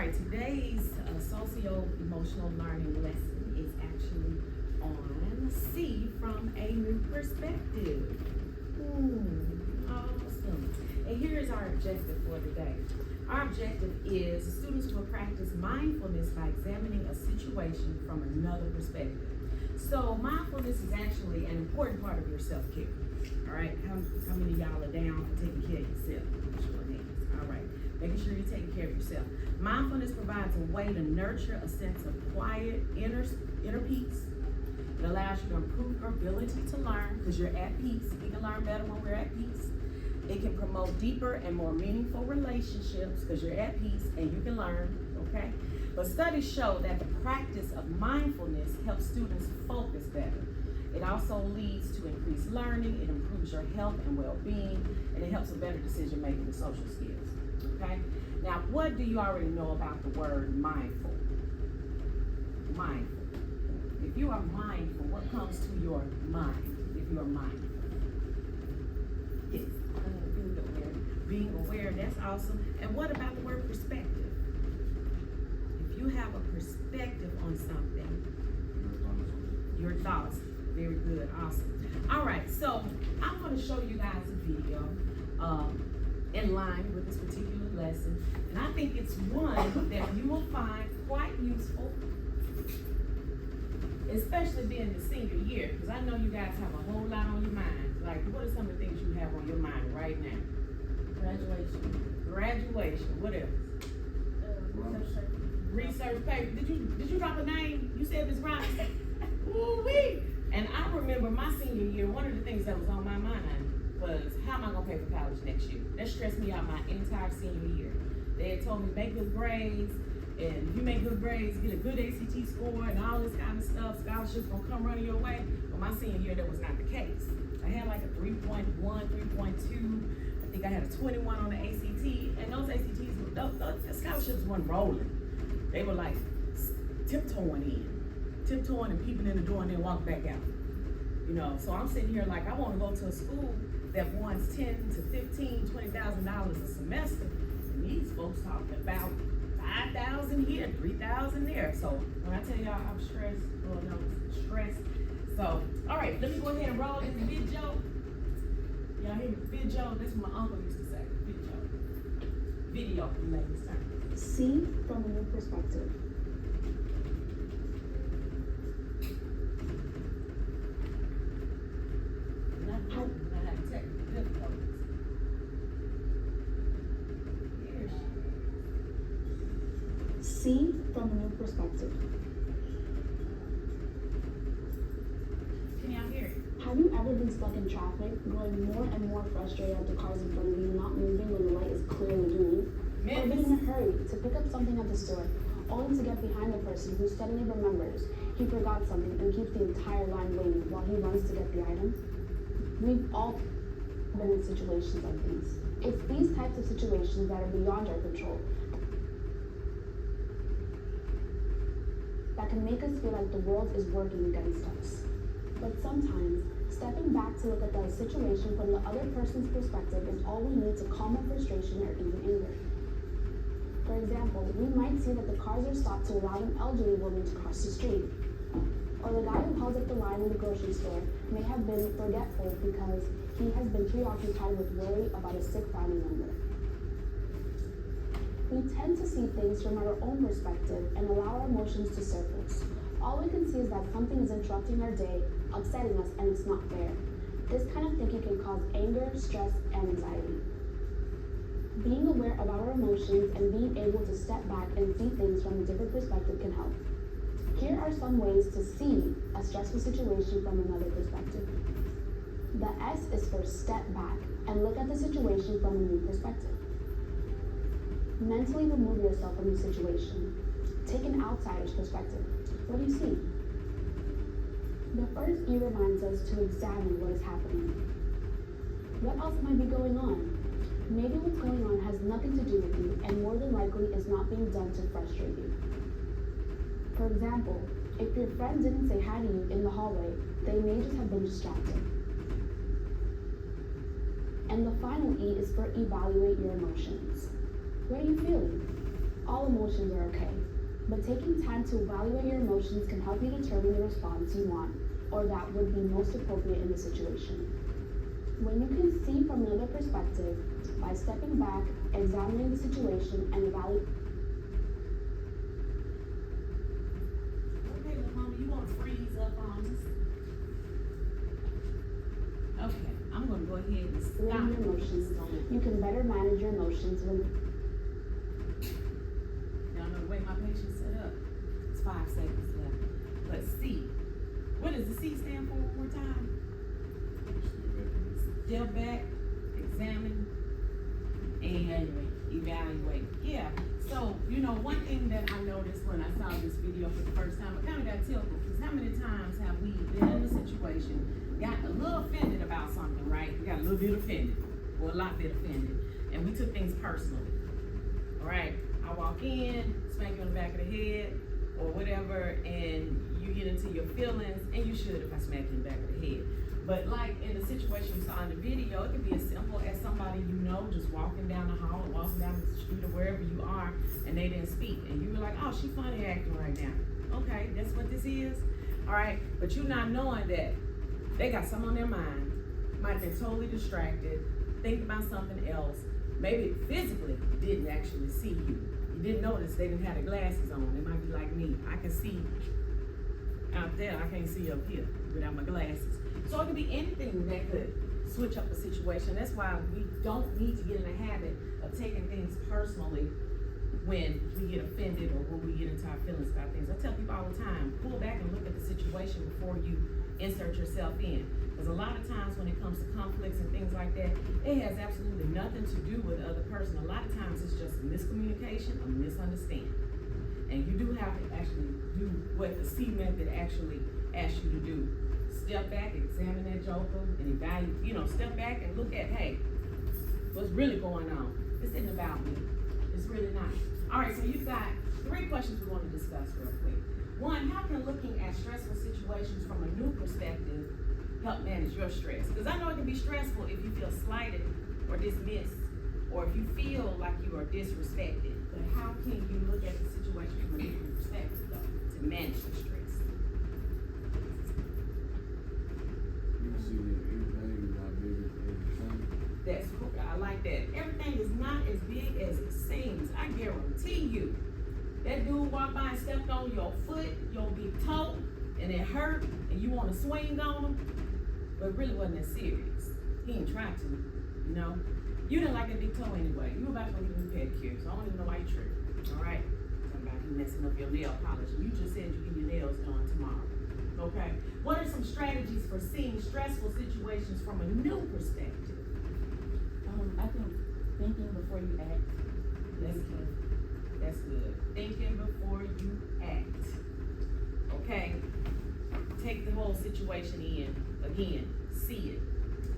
right, today's socio-emotional learning lesson is actually on see from a new perspective. Awesome. And here is our objective for today. Our objective is students will practice mindfulness by examining a situation from another perspective. So mindfulness is actually an important part of your self-care. All right, how many of y'all are down for taking care of yourself? Show of hands. All right, making sure you're taking care of yourself. Mindfulness provides a way to nurture a sense of quiet inner peace. It allows you to improve your ability to learn because you're at peace. We can learn better when we're at peace. It can promote deeper and more meaningful relationships because you're at peace and you can learn, okay? But studies show that the practice of mindfulness helps students focus better. It also leads to increased learning, it improves your health and well-being, and it helps with better decision making and social skills, okay? Now, what do you already know about the word mindful? Mindful. If you are mindful, what comes to your mind if you are mindful? Yes, being aware, that's awesome. And what about the word perspective? If you have a perspective on something, your thoughts, very good, awesome. All right, so I'm going to show you guys a video in line with this particular lesson. And I think it's one that you will find quite useful, especially being the senior year, because I know you guys have a whole lot on your mind. Like, what are some of the things you have on your mind right now? Graduation. What else? Research paper. Did you drop a name? You said Ms. Robinson. Ooh-wee. And I remember my senior year, one of the things that was on my mind was, how am I gonna pay for college next year? That stressed me out my entire senior year. They had told me make good grades, and if you make good grades, get a good ACT score and all this kind of stuff, scholarships gonna come running your way. But my senior year, that was not the case. I had like a 3.1, 3.2. I think I had a 21 on the ACT, and those ACTs, those scholarships weren't rolling. They were like tiptoeing and peeping in the door and then walk back out. You know, so I'm sitting here like I want to go to a school that wants $10,000 to $15,000, $20,000 a semester, and these folks talking about $5,000 here, $3,000 there. So when I tell y'all I'm stressed, Lord knows, stressed. So, all right, let me go ahead and roll this video. Y'all hear me? Video, that's what my uncle used to say. Video, you make this turn. See from a new perspective. See from a new perspective. Can y'all hear it? Have you ever been stuck in traffic, growing more and more frustrated at the cars in front of you not moving when the light is clearly green? Or being in a hurry to pick up something at the store, only to get behind the person who suddenly remembers he forgot something and keeps the entire line waiting while he runs to get the item? We've all been in situations like these. It's these types of situations that are beyond our control that can make us feel like the world is working against us. But sometimes, stepping back to look at the situation from the other person's perspective is all we need to calm our frustration or even anger. For example, we might see that the cars are stopped to allow an elderly woman to cross the street. Or the guy who held up the line in the grocery store may have been forgetful because he has been preoccupied with worry about a sick family member. We tend to see things from our own perspective and allow our emotions to surface. All we can see is that something is interrupting our day, upsetting us, and it's not fair. This kind of thinking can cause anger, stress, and anxiety. Being aware of our emotions and being able to step back and see things from a different perspective can help. Here are some ways to see a stressful situation from another perspective. The S is for step back and look at the situation from a new perspective. Mentally remove yourself from the situation. Take an outsider's perspective. What do you see? The first E reminds us to examine what is happening. What else might be going on? Maybe what's going on has nothing to do with you and more than likely is not being done to frustrate you. For example, if your friend didn't say hi to you in the hallway, they may just have been distracted. And the final E is for evaluate your emotions. What are you feeling? All emotions are okay, but taking time to evaluate your emotions can help you determine the response you want or that would be most appropriate in the situation. When you can see from another perspective, by stepping back, examining the situation, and evaluating. Okay, little mama, you want to freeze up on us? Okay, I'm gonna go ahead and stop. Your emotions, you can better manage your emotions when. Y'all know the way my patient's set up. It's 5 seconds left. But C, what does the C stand for one more time? Step back, examine, and evaluate. Yeah. So, you know, one thing that I noticed when I saw this video for the first time, I kind of got tickled because how many times have we been in a situation, got a little offended about something, right? We got a little bit offended, or a lot bit offended, and we took things personally. All right? I walk in, smack you on the back of the head, or whatever, and you get into your feelings, and you should if I smack you in the back of the head. But like in the situation you saw in the video, it could be as simple as somebody you know just walking down the hall or walking down the street or wherever you are, and they didn't speak, and you were like, oh, she funny acting right now. Okay, that's what this is. All right, but you not knowing that they got something on their mind, might have been totally distracted, thinking about something else, maybe physically didn't actually see you. You didn't notice they didn't have the glasses on. They might be like me. I can see out there, I can't see up here without my glasses. So it could be anything that could switch up the situation. That's why we don't need to get in the habit of taking things personally when we get offended or when we get into our feelings about things. I tell people all the time, pull back and look at the situation before you insert yourself in. Because a lot of times when it comes to conflicts and things like that, it has absolutely nothing to do with the other person. A lot of times it's just miscommunication or misunderstanding. And you do have to actually do what the C method actually asks you to do. Step back, examine that joker, and evaluate, step back and look at, hey, what's really going on? This isn't about me. It's really not. All right, so you've got 3 questions we want to discuss real quick. One, how can looking at stressful situations from a new perspective help manage your stress? Because I know it can be stressful if you feel slighted or dismissed, or if you feel like you are disrespected. But how can you look at the situation from a different perspective, though, to manage the stress? That's cool. I like that. Everything is not as big as it seems. I guarantee you. That dude walked by and stepped on your foot, your big toe, and it hurt, and you want to swing on him, but it really wasn't that serious. He ain't tried to, You didn't like that big toe anyway. You were about to go get a new pedicure, so I don't even know why you tripped. All right? Talking about you messing up your nail polish. You just said you get your nails done tomorrow. Okay? What are some strategies for seeing stressful situations from a new perspective? I think thinking before you act. That's good. That's good. Thinking before you act. Okay? Take the whole situation in. Again, see it.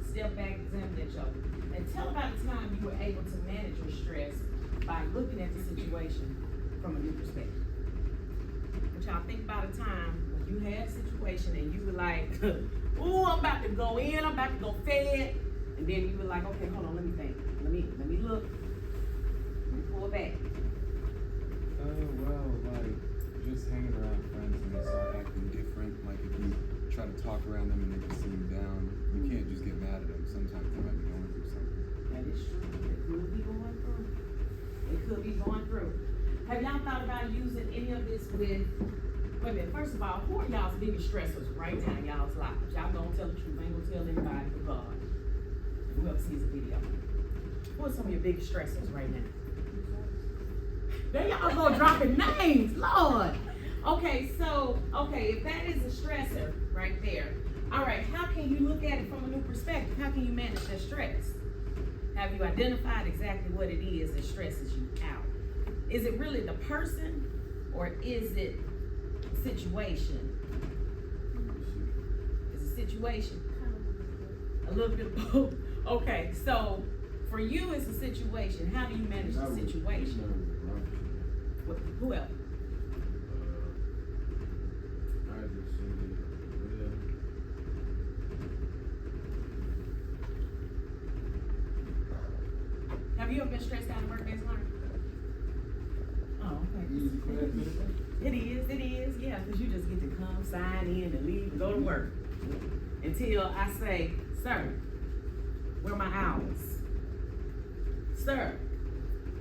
Step back, examine that joker. And tell about the time you were able to manage your stress by looking at the situation from a new perspective. But y'all think about a time when you had a situation and you were like, ooh, I'm about to go in, I'm about to go fed. And then you were like, okay, hold on, let me think. Let me look. Let me pull back. Well, like, just hanging around friends and they start acting different. Like, if you try to talk around them and they can seem down, you can't just get mad at them. Sometimes they might be going through something. That is true. They could be going through. They could be going through. Have y'all thought about using any of this with, wait a minute, first of all, who are y'all's biggest stressors right now in y'all's lives? Y'all don't tell the truth. Ain't gonna tell anybody but God. Whoever sees the video. Who are some of your biggest stressors right now? There y'all go dropping names, Lord. Okay, so, if that is a stressor right there, all right, how can you look at it from a new perspective? How can you manage that stress? Have you identified exactly what it is that stresses you out? Is it really the person, or is it the situation? It's a situation. A little bit of both. Okay, so for you, it's a situation. How do you manage the situation? Who else? Have you ever been stressed out at work, Miss Learn? Oh sometimes because you just get to come, sign in, and leave, and go to work. Until I say, sir, where are my hours? Sir,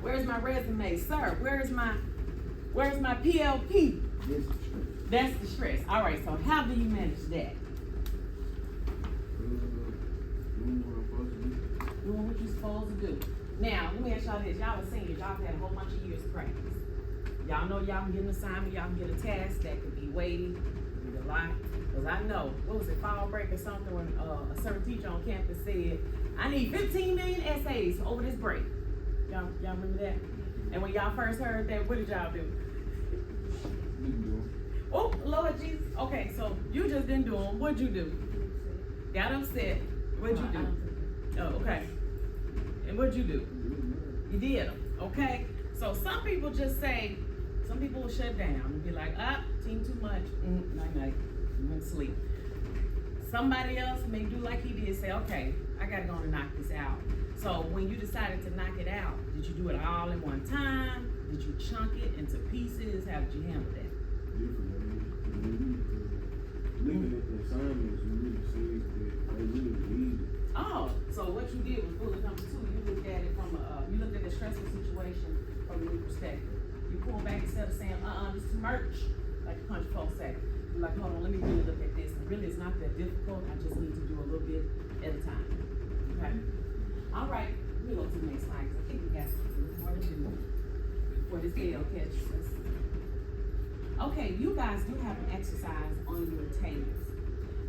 where's my resume? Sir, where's my PLP? That's the stress. All right, so how do you manage that? Doing what you're supposed to do. Now, let me ask y'all this. Y'all are seniors. Y'all have had a whole bunch of years of practice. Y'all know y'all can get an assignment. Y'all can get a task that could be weighty, could be a lot. Because I know, what was it, fall break or something, when a certain teacher on campus said, I need 15 million essays over this break. Y'all remember that? And when y'all first heard that, what did y'all do? Oh, Lord Jesus. Okay, so you just didn't do them. What'd you do? Got upset. What'd you do? Oh, okay. And what'd you do? You did them, okay? So some people just say, some people will shut down and be like, team too much. Night, you went to sleep. Somebody else may do like he did, say, okay, I gotta go and knock this out. So when you decided to knock it out, did you do it all in one time? Did you chunk it into pieces? How did you handle that? Looking at the assignments, you really see that they really need it. Oh, so what you did was bullet number 2. You looked at it from you looked at the stressful situation from a new perspective. You pull back instead of saying, this is merch, like punch folks say. You're like, hold on, let me really look at this. And really, it's not that difficult. I just need to do a little bit at a time. Okay. All right. Let me go to the next slide because I think we got more to do before this bell catches us. Okay, you guys do have an exercise on your tables.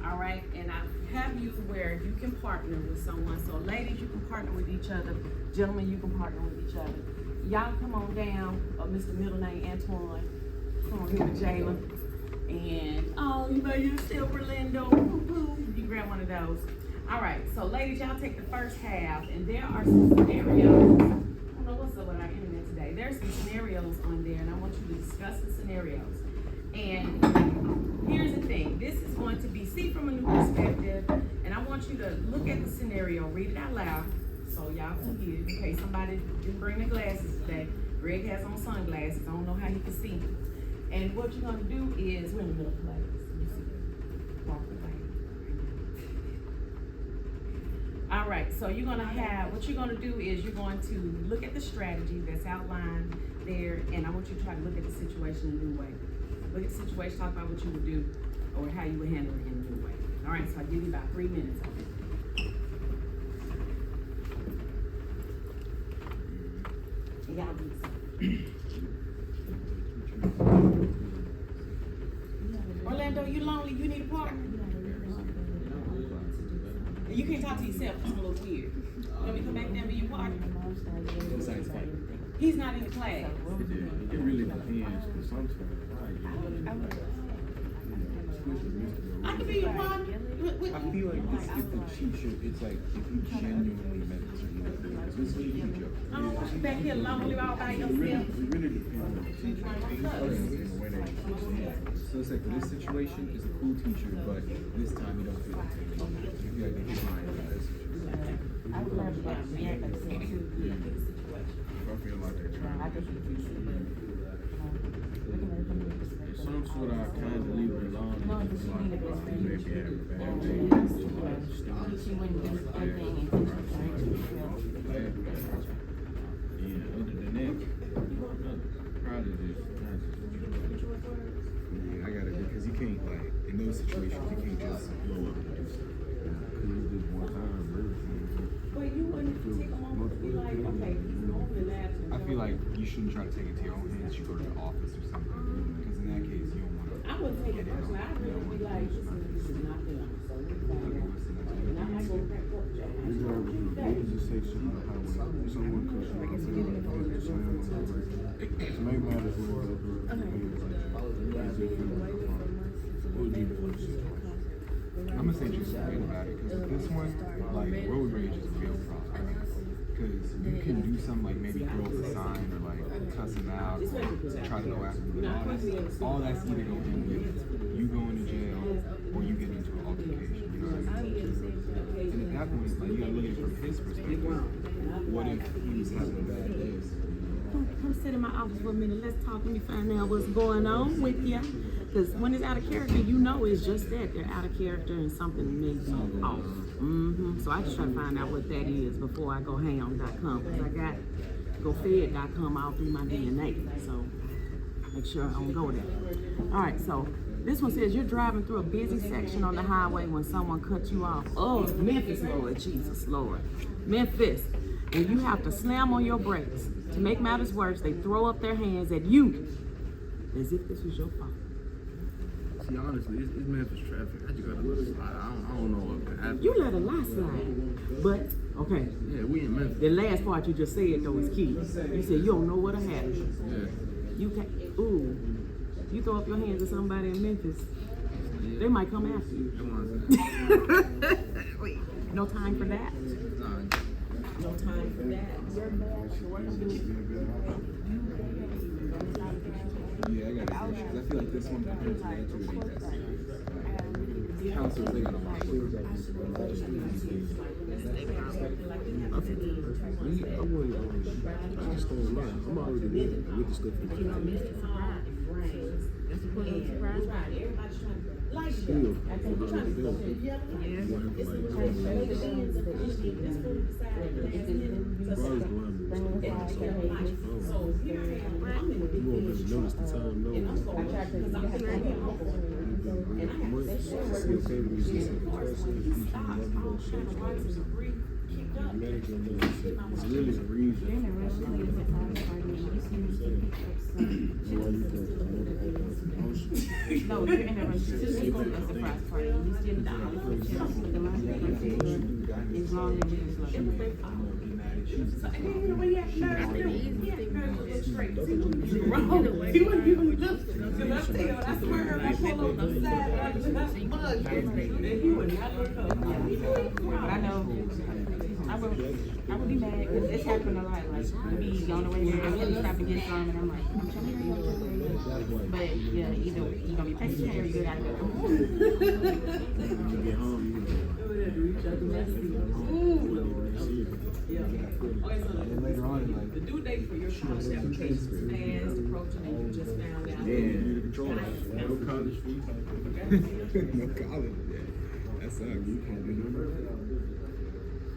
All right, and I have you where you can partner with someone. So ladies, you can partner with each other. Gentlemen, you can partner with each other. Y'all come on down, Mr. Middle Name Antoine. Come on here with Jalen. And, you're still Orlando. You grab one of those. All right, so ladies, y'all take the first half, and there are some scenarios. I don't know what's up with our internet today. There's some scenarios on there, and I want you to discuss the scenarios. And here's the thing, this is going to be see from a new perspective, and I want you to look at the scenario, read it out loud, so y'all can hear. In case somebody didn't bring their glasses today, Greg has on sunglasses, I don't know how he can see. And what you're gonna do is, we're in the middle of class, let me see, walk away. All right, so you're gonna have, what you're gonna do is you're going to look at the strategy that's outlined there, and I want you to try to look at the situation in a new way. Look at the situation, talk about what you would do or how you would handle it in a new way. All right, so I'll give you about 3 minutes on it. And y'all do something. Orlando, you lonely? You need a partner? You can't talk to yourself, it's a little weird. You want me to come back there and be your partner? Besides fighting. He's not in the class. It really depends, because sometimes I can be your partner. I feel like it's the teacher, it's like if you genuinely meant to do it, because this teacher. I don't want you back here lonely all by it yourself. really depends on the teacher. In the way that you present. So it's like this situation is a cool teacher, but this time you don't feel like taking it. You feel like they hit mine in this situation. I would love to react like that too. I feel like they're trying I to think you should be looking at it from your perspective. some sort of kind of leave it alone. No, because you need a best friend. Maybe have a bad day. She wouldn't do anything and think she's trying to feel. Yeah, other than that, probably just Yeah, I got it, because you can't, like, in those situations, you can't just blow up and do something. because it's just one time, really. But you wouldn't take a moment to be like, okay, he's normally laughing. I feel like you shouldn't try to take it to your own hands. You go to the office or something, because in that case, you don't want to. I wouldn't take it personally. I'd really be like, this is not them. So we're going to. And I'm not going to crack up, Joe. Maybe just say something about when someone cuts you off, feel like they slam on the brakes. So maybe might as well go through it. What would you do in this situation? I'm gonna say just forget about it, because this one, like, road rage is a real problem. Because you can do something like maybe throw up a sign or like cuss him out or try to go after him. All that's either going to end with you going to jail or you get into an altercation. You know what I mean? And at that point, like, you gotta look at it from his perspective. What if he was having a bad day? come sit in my office for a minute. Let's talk. Let me find out what's going on with you. Because when it's out of character, you know it's just that. They're out of character and something may be off. So I just try to find out what that is before I go ham.com. Because I got gofed.com all through my DNA. So make sure I don't go there. All right, so this one says you're driving through a busy section on the highway when someone cuts you off. Oh, Memphis, Lord Jesus, Lord. Memphis. And you have to slam on your brakes. To make matters worse, they throw up their hands at you as if this was your fault. See, honestly, it's Memphis traffic. I just got a little slide. I don't know what happened. You let a lot slide. But, okay. Yeah, we in Memphis. The last part you just said, though, is key. You said you don't know what'll happen. Yeah. You can't, ooh. You throw up your hands at somebody in Memphis, they might come after you. Come on. Wait, no time for that. No time for that. Yeah, I got a question. 'Cause I feel like this one compared to the other two ain't that serious. Counselors, they gotta watch it. I wouldn't understand that. I'm already there with the stuff. That's the point of surprise. Everybody's trying to like Still, I'm trying to go to the other one. It's the kind of the beans of the issue that's put aside the last minute. So here I am, I'm in the big You won't really notice the time, no. and I'm going because I'm sitting right here. And I have to say, sure, It's okay to be he stops, all kind of lights and debris kicked up. It's really the reason. No, you're in a rush to a surprise party. You still not the last as long as it's like. So, and then, you know, when he had nerves, he had nerves to look straight. He wouldn't even look. Because I tell, I swear, if I pull on the side, I just mug him, and he would not look up. But I know I would be mad because it's happened a lot. Like me on the way there, I'm gonna stop and get some, and I'm like, I'm trying to hurry up. But yeah, either you're gonna be patient or you're good out of When you get home, you know. Okay, so And later on, like, the due date for your college application is fast approaching, and you just found out. you the controller. No college fee. No college. Yeah. That sucks. You can't do nothing.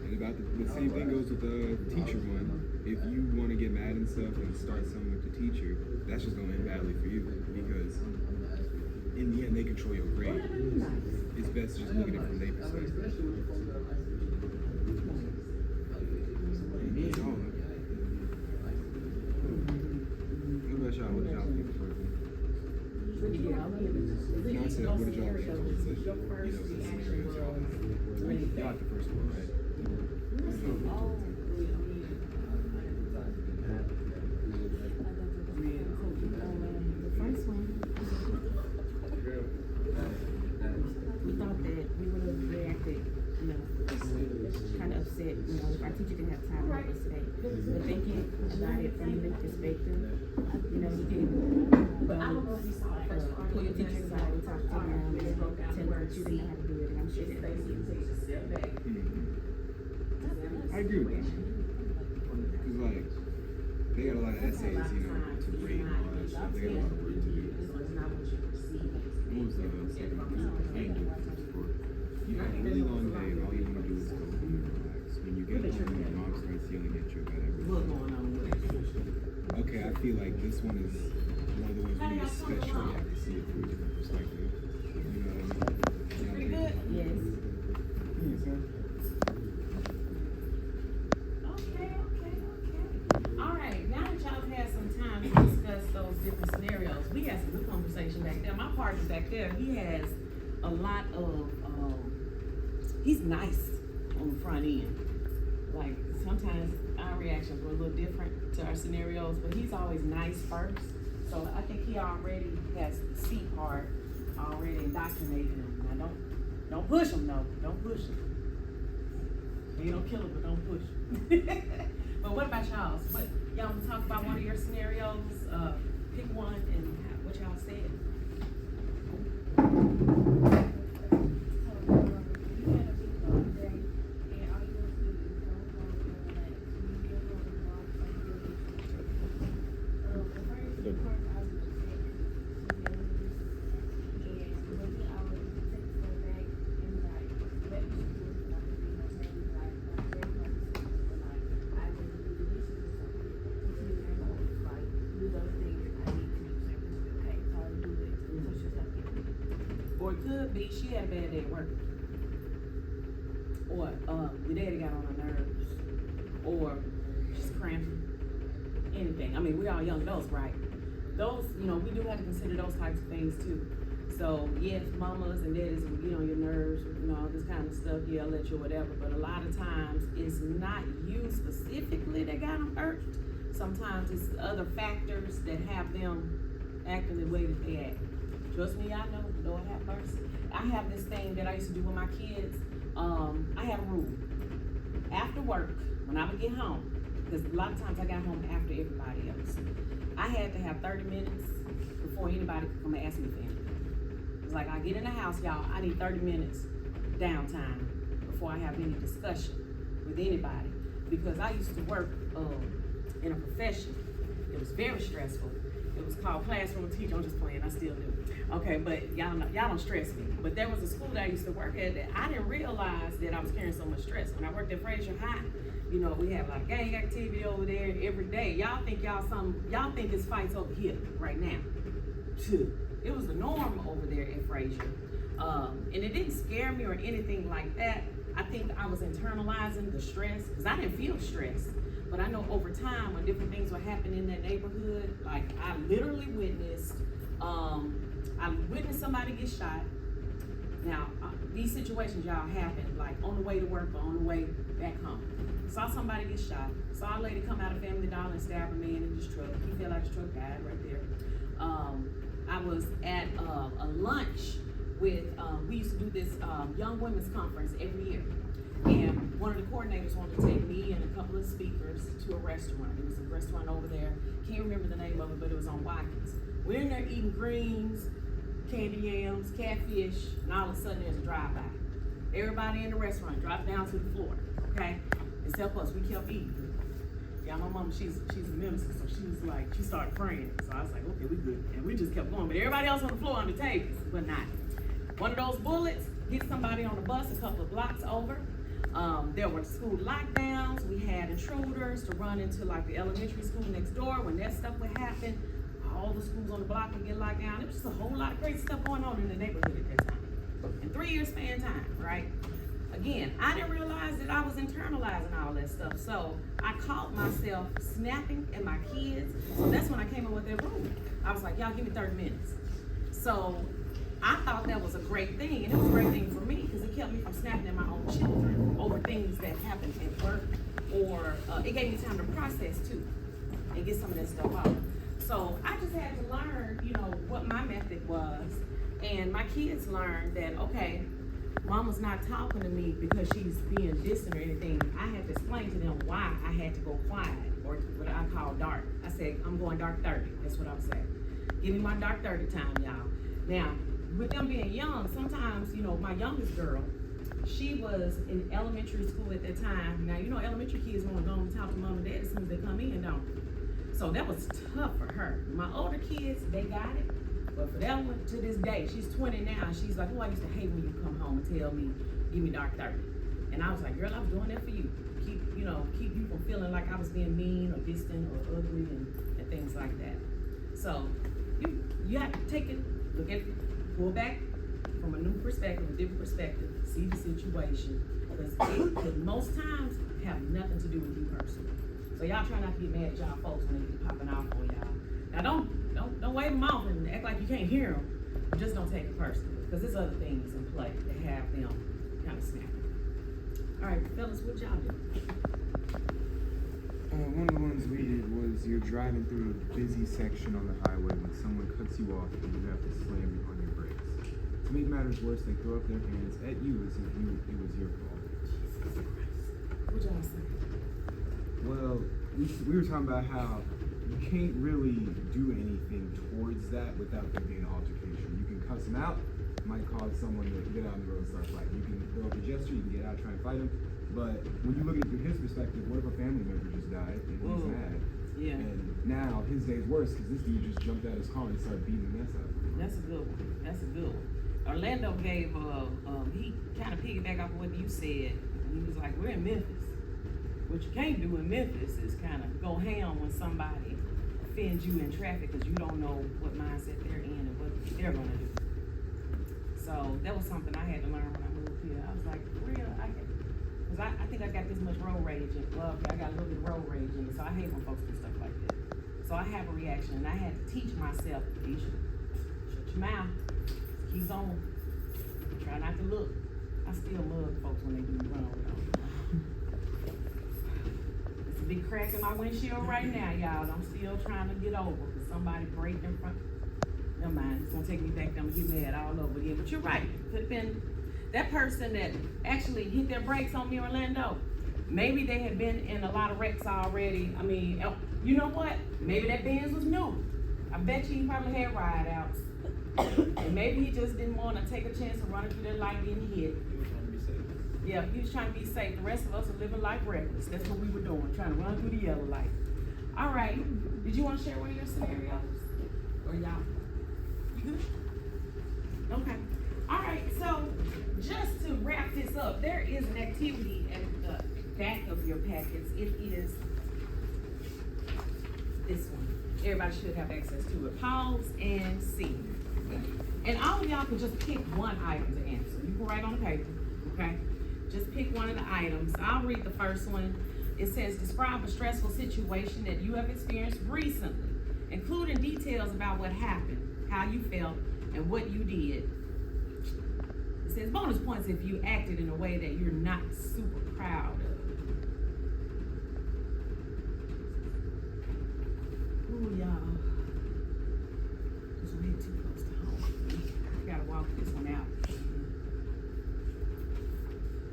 And about the same thing goes with the teacher one. If you want to get mad and stuff and start something with the teacher, that's just going to end badly for you because in the end they control your grade. It's best to just look at it from their perspective. What about y'all? What did y'all think first? I said, what did y'all think? Y'all like the first one, right? The first one, we thought that we would have reacted, kind of upset, if our teacher didn't have time with us today. But thinking about it from the perspective, he didn't pull your teacher aside and talk to them and tell them that you didn't know how to do it, and I'm sure that they did. I agree with that. Because, like, they got a lot of essays, to rate and all that stuff. They got a lot of work to do. What was the second one? I ain't doing this before. You have a really long day, and all you want to do is go home and relax. When you get home, your mom starts yelling at you about everything. Okay, I feel like this one is one of the ones where you especially have to see it from a different perspective. You know what I mean? Pretty good? Yes. Yes, sir. Okay. All right, now that y'all have had some time to discuss those different scenarios, we had some good conversation back there. My partner back there, he has a lot of, he's nice on the front end. Like, sometimes our reactions were a little different to our scenarios, but he's always nice first. So I think he already has the C part already indoctrinated him. Now don't push him though. Don't push him. You don't kill him, but don't push him. But what about y'all? Y'all want to talk about one of your scenarios? Pick one and what y'all said. Or it could be she had a bad day at work. Or your daddy got on her nerves. Or she's cramping. Anything. I mean, we all young adults, right? Those, you know, we do have to consider those types of things too. So yes, mamas and daddies will get on your nerves, you know, all this kind of stuff, yell at you, whatever. But a lot of times it's not you specifically that got them irked. Sometimes it's other factors that have them acting the way that they act. Trust me, I know. Lord have mercy. I have this thing that I used to do with my kids. I had a rule. After work, when I would get home, because a lot of times I got home after everybody else, I had to have 30 minutes before anybody could come and ask me for anything. It's like I get in the house, y'all, I need 30 minutes downtime before I have any discussion with anybody. Because I used to work in a profession. It was very stressful. It was called classroom teacher. I'm just playing, I still do. Okay, but y'all don't stress me. But there was a school that I used to work at that I didn't realize that I was carrying so much stress. When I worked at Fraser High, you know, we have a lot of gang activity over there every day. Y'all think it's fights over here right now. It was the norm over there at Fraser. And it didn't scare me or anything like that. I think I was internalizing the stress, because I didn't feel stress. But I know over time when different things were happening in that neighborhood, like I literally witnessed, somebody get shot. Now, these situations, y'all, happen like on the way to work or on the way back home. Saw somebody get shot. Saw a lady come out of Family Dollar and stab a man in his truck. He fell out his truck, died right there. I was at a lunch with, we used to do this young women's conference every year. And one of the coordinators wanted to take me and a couple of speakers to a restaurant. It was a restaurant over there. Can't remember the name of it, but it was on Watkins. We're in there eating greens, candy yams, catfish, and all of a sudden there's a drive-by. Everybody in the restaurant dropped down to the floor, okay? Except us, we kept eating. Yeah, my mom, she's a minister, so she was like, she started praying. So I was like, okay, we good. And we just kept going. But everybody else on the floor on the tables, but not. One of those bullets hit somebody on the bus a couple of blocks over. There were school lockdowns. We had intruders to run into like the elementary school next door. When that stuff would happen, all the schools on the block would get locked down. It was just a whole lot of crazy stuff going on in the neighborhood at that time. In 3 years span time, right? Again, I didn't realize that I was internalizing all that stuff. So I caught myself snapping at my kids. So that's when I came up with that rule. I was like, y'all give me 30 minutes. So I thought that was a great thing, and it was a great thing for me because it kept me from snapping at my own children over things that happened at work, or it gave me time to process too and get some of that stuff out. So I just had to learn, you know, what my method was, and my kids learned that, okay, Mama's not talking to me because she's being distant or anything. I had to explain to them why I had to go quiet, or what I call dark. I said, I'm going dark 30. That's what I was saying. Give me my dark 30 time, y'all. Now, with them being young, sometimes, you know, my youngest girl, she was in elementary school at that time. Now, you know, elementary kids want to go and talk to mom and dad as soon as they come in, don't they? So that was tough for her. My older kids, they got it. But for that one, to this day, she's 20 now, and she's like, oh, I used to hate when you come home and tell me, give me dark 30. And I was like, girl, I was doing that for you. Keep you from feeling like I was being mean or distant or ugly and things like that. So you have to take it, look at it, pull back from a new perspective, a different perspective, see the situation, because it could most times have nothing to do with you personally. So y'all try not to get mad at y'all folks when they be popping off on y'all. Now don't wave them off and act like you can't hear them, but just don't take it personally, because there's other things in play that have them kind of snapping. All right, fellas, what y'all do? One of the ones we did was you're driving through a busy section on the highway when someone cuts you off and you have to slam on your brakes. To make matters worse, they throw up their hands at you as if it was your fault. What y'all say? Well, we were talking about how you can't really do anything towards that without there being an altercation. You can cuss them out, might cause someone to get out on the road and start fighting. You can throw up a gesture, you can get out, try and fight them. But when you look at it through his perspective, what if a family member just died and he's mad? Yeah. And now his day's worse because this dude just jumped out his car and started beating the mess out of him. That's a good one. That's a good one. Orlando gave, he kind of piggybacked off of what you said. He was like, we're in Memphis. What you can't do in Memphis is kind of go ham when somebody offends you in traffic because you don't know what mindset they're in and what they're going to do. So so that was something I had to learn when I moved here. I was like, for real, because I think I got this much road rage, and well, okay, I got a little bit of road rage in me, so I hate when folks do stuff like that. So I have a reaction, and I had to teach myself, you should shut your mouth, keep on, try not to look. I still mug folks when they do me wrong. It's a big crack in my windshield right now, y'all. I'm still trying to get over because somebody braked in front. Never mind, it's gonna take me back. I'm gonna get mad all over again. But you're right. Could have been that person that actually hit their brakes on me in Orlando. Maybe they had been in a lot of wrecks already. I mean, you know what? Maybe that Benz was new. I bet you he probably had ride outs. And maybe he just didn't want to take a chance of running through that light getting hit. He was trying to be safe. Yeah, he was trying to be safe. The rest of us are living life reckless. That's what we were doing, trying to run through the yellow light. All right. Did you want to share one of your scenarios? Or y'all? You good? Okay. All right. So just to wrap this up, there is an activity at the back of your packets. It is this one. Everybody should have access to it. Pause and see. And all of y'all can just pick one item to answer. You can write on the paper, okay? Just pick one of the items. I'll read the first one. It says, describe a stressful situation that you have experienced recently, including details about what happened, how you felt, and what you did. It says bonus points if you acted in a way that you're not super proud of. Ooh, y'all. This way too close to home. I gotta walk this one out.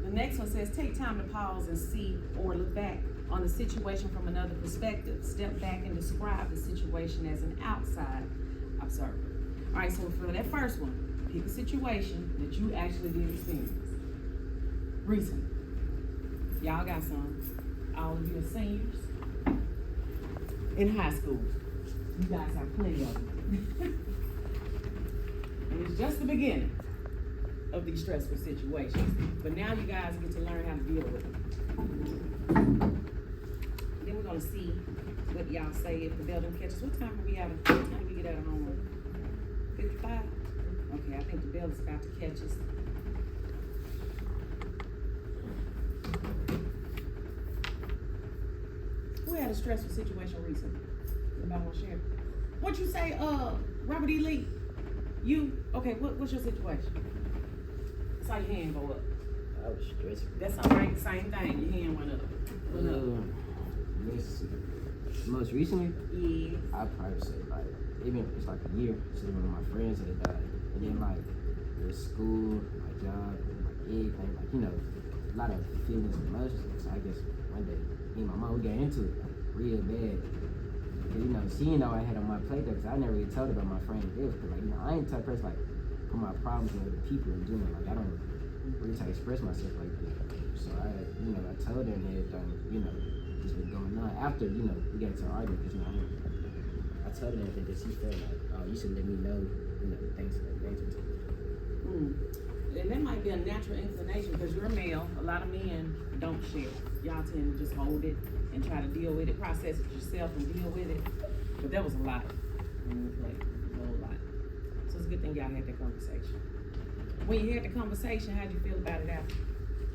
The next one says, take time to pause and see or look back on the situation from another perspective. Step back and describe the situation as an outside observer. All right, so for that first one, pick a situation that you actually did experience recently. Y'all got some. All of you are seniors in high school. You guys have plenty of them. And it's just the beginning of these stressful situations. But now you guys get to learn how to deal with them. Then we're gonna see what y'all say if the bell don't catch us. What time are we out of? What time do we get out of home? 55? Okay, I think the bell is about to catch us. Who had a stressful situation recently? Anybody want to share? What you say, Robert E. Lee? You? Okay, what's your situation? I saw your hand go up. I was stressed. That's all right, same thing. Your hand went up. Most recently, Yeah. I'd probably say like, even if it's like a year, since one of my friends had died. And then like, with school, my job, like everything, like, you know, a lot of feelings and emotions. So I guess one day, me and my mom, we got into it like, real bad. Cause, you know, she didn't know I had on my plate though, cause I never really told her about my friend Bill. Cause like, you know, I ain't the type of person like, put my problems on other people and doing it. Like, I don't really try to express myself like that. So I, you know, I told her and everything, you know, just been going on. After, you know, we got into an argument, cause, you know, I told her everything that she felt like, oh, you should let me know, you know, things like that. And that might be a natural inclination because you're a male. A lot of men don't share. Y'all tend to just hold it and try to deal with it, process it yourself and deal with it. But that was a lot. A whole lot. So it's a good thing y'all had that conversation. When you had the conversation, how'd you feel about it after?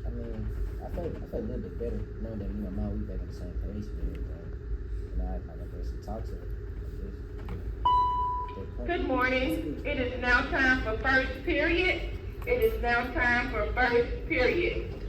I mean, I felt a little bit better knowing that me and my mom, we back on the same page and everything. And I actually talked to her. Good morning. It is now time for first period. It is now time for first period.